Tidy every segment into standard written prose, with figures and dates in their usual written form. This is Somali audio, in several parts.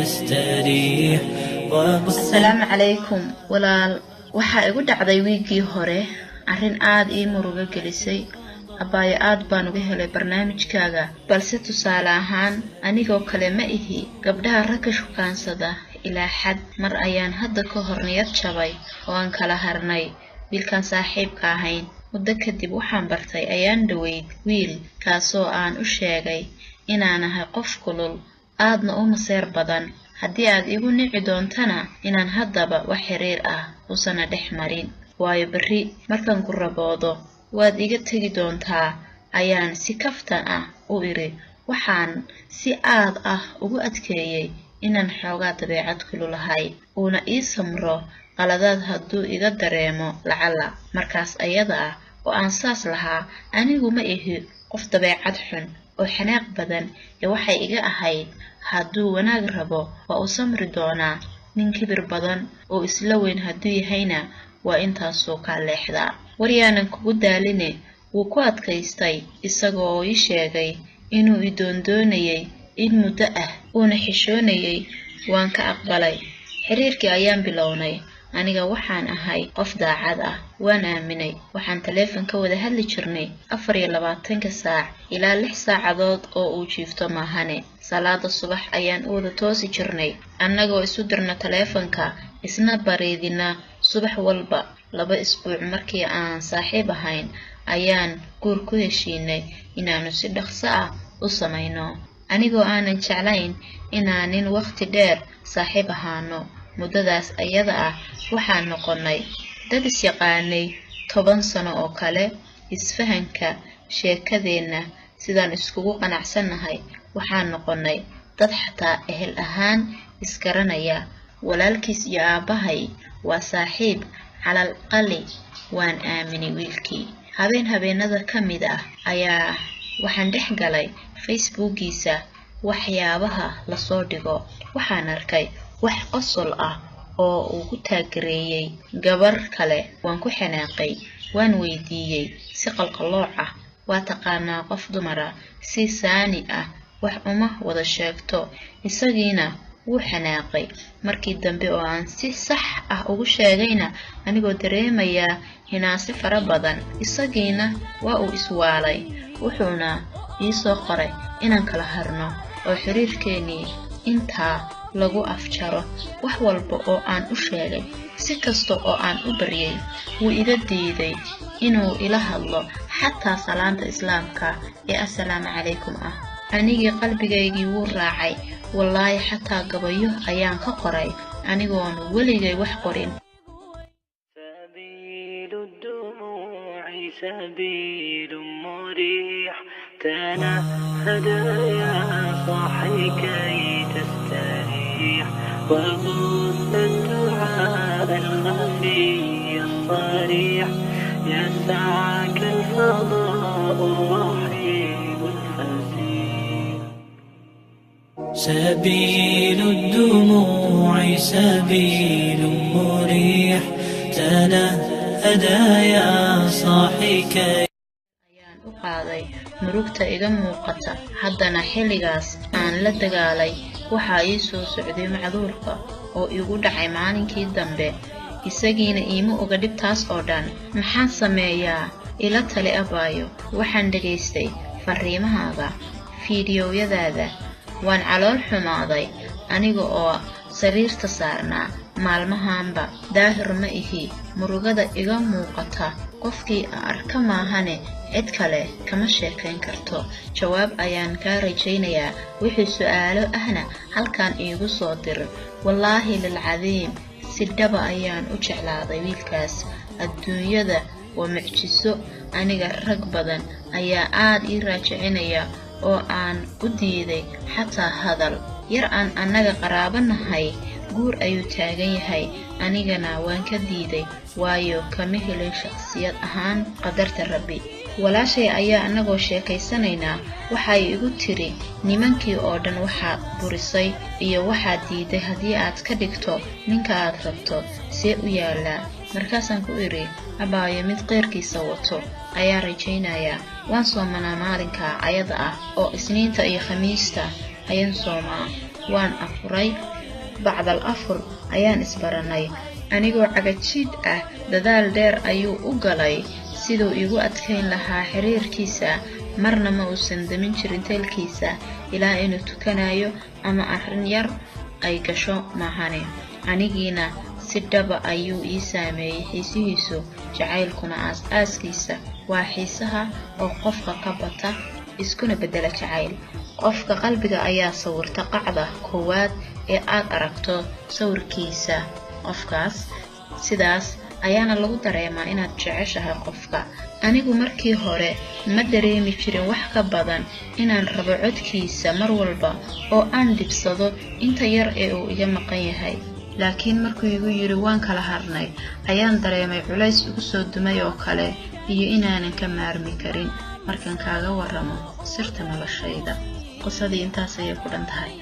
تستريح. السلام عليكم walaal waxa igu dhacday wiigii hore arrin aad ii murugo gelisay. abaayo aad baan uga helay barnaamijkaaga, balse tusaale ahaan anigoo kale ma ihi gabdhaha ragga shukaansada ilaa xad. mar ayaan hadda ka hor niyad jabay oo aan kala harnay wiilkan saaxiibka ahayn. muddo kadib waxaan bartay ayaan dhaweyd wiil kaasoo aan u sheegay inaan ahay qof kulul aadna u maseer badan. haddii aad igu nici doontana inaan haddaba wax xiriir ah usana dhex marin, waayo berri markaan ku raboodo waad iga tegi doontaa. ayaan si kaftan ah u iri, waxaan si aad ah ugu adkeeyay inaan xoogaa dabeecad kululahay uuna ii samro qaladaad hadduu iga dareemo lacala. markaas ayada ah oo aan saas lahaa anigu ma ihi qof dabeecad xun oo xanaaq badan ee waxay iga ahayd hadduu wanaag rabo waa u samri doonaa. nin kibir badan oo isla weyn hadduu yahayna waa intaasoo ka leexdaa. waryaanan kugu daaline wuu ku adkaystay isagoo ii sheegay inuu i doondoonayay in muddo ah uuna xishoonayay. waan ka aqbalay. xiriirkii ayaan bilownay. aniga waxaan ahay qof daacad ah, waan aaminay. waxaan taleefanka wada hadli jirnay 24 saac ilaa 6 saacadood oo uu jiifto maahane. salaada subax ayaan u wada toosi jirnay annagoo isu dirna taleefanka isna bareedina subax walba. 2 isbuuc markii aan saaxiib ahayn ayaan guur ku heshiinay inaanu si dhaqso ah u samayno, anigoo aanan jeclayn inaanin waqti dheer saaxiib ahaano. muddadaas ayada ah waxaan noqonay dad is yaqaanay 10 sano oo kale. isfahanka sheekadeena sidaan iskugu qanacsanahay waxaan noqonay dad xataa ehel ahaan iskaranaya. walaalkiis iyo aabahay waa saaxiib calal qali. waan aaminay wiilkii. habeenada ka mid ah ayaa waxaan dhex galay facebookiisa waxyaabaha la soo dhigo. waxaan arkay wax qosol ah oo uu ku taagereeyay gabar kale. waan ku xanaaqay. waan weydiiyay si qalqalooc ah, waa taqaanaa qof dumara si saani ah wax uma wada sheegto. isagiina wuu xanaaqay. markii dambe oo aan si sax ah ugu sheegayna anigoo dareemaya hinaasi fara badan, isagiina waa uu iswaalay. wuxuuna ii soo qoray inaan kala harno oo xiriirkeennii intaa lagu afjaro. wax walba oo aan u sheegay, si kasta oo aan u baryay, wuu iga diiday inuu ila hadlo xataa salaanta islaamka ee assalaamu calaykum ah. anigii qalbigaygii wuu raacay. wallaahi xataa gabayo ayaan ka qoray anigoon weligay wax qorin. سبيل مريح تنهد يا صاحي كي تستريح. وبث الدعاء الخفي الصريح يسعك الفضاء الرحيم الفسيح. سبيل الدموع سبيل مريح تنهد يا صاحي كي. ayaan u qaaday murugta iga muuqata. haddana xilligaas aan la dagaalay waxaa ii soo socday macduurka oo igu dhacay maalinkii dambe. isagiina iima oga dhibtaas oo dhan. maxaan sameeyaa? ila tali abaayo. waxaan dhageystay fariimahaaga, fiidiyowyadaada. waan calool xumaaday aniga oo sariirta saarnaa maalmahaanba. daahir ma ihi murugada iga muuqata. qofkii arka maahane cid kale kama sheekayn karto. jawaab ayaan ka rajaynayaa. wixii su'aalo ahna halkaan iigu soo dir. wallaahi lilcadiim si dhaba ayaan u jeclaaday wiilkaas. adduunyada waa mucjiso. aniga rag badan ayaa aad ii raajicinaya oo aan u diiday xataa hadal yar. aan annaga qaraabanahay guur ayuu taagan yahay. anigana waan ka diiday waayo kama helin shakhsiyad ahaan qadarta rabbi. walaashay ayaa anagoo sheekaysanaynaa waxay igu tiri nimankii oo dhan waxaa burisay iyo waxaa diiday haddii aad ka dhigto ninka aad rabto see u yaalaa. markaasaan ku iri abaayo mid qeyrkiisa wato ayaa rajaynaya. waan soomanaa maalinka ayada ah oo isniinta iyo khamiista ayaan soomaa. waan afuray bacdal afur ayaan isbaranay anigoo cagajiid ah dadaal dheer ayuu u galay siduu igu adkayn lahaa xiriirkiisa marna ma uusan damin jirin teelkiisa ilaa inuu tukanayo ama arrin yar ay gasho maahane anigiina si dhaba ayuu ii saameeyey xiisihiisu jacaylkuna aas-aaskiisa waa xiisaha oo qofka ka bata iskuna bedela jacayl qofka qalbiga ayaa sawirta qacda koowaad ee aad aragto sawirkiisa qofkaas sidaas ayaana lagu dareemaa inaad jeceshahay qofka anigu markii hore ma dareemi jirin wax ka badan inaan rabo codkiisa mar walba oo aan dhibsado inta yar ee uu iga maqan yahay laakiin markuu igu yiri waan kala harnay ayaan dareemay culays igu soo dumay oo kale iyo inaanan ka maarmi karin markaan kaaga warramo sirta noloshayda qisadii intaas ayay ku dhan tahay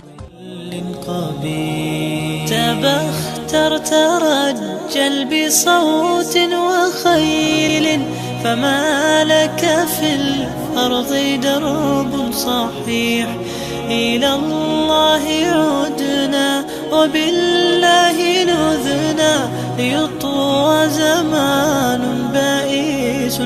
تبختر ترجل بصوت وخيل فما لك في الأرض درب صحيح إلى الله عدنا وبالله نذنا ليطوى زمان بائس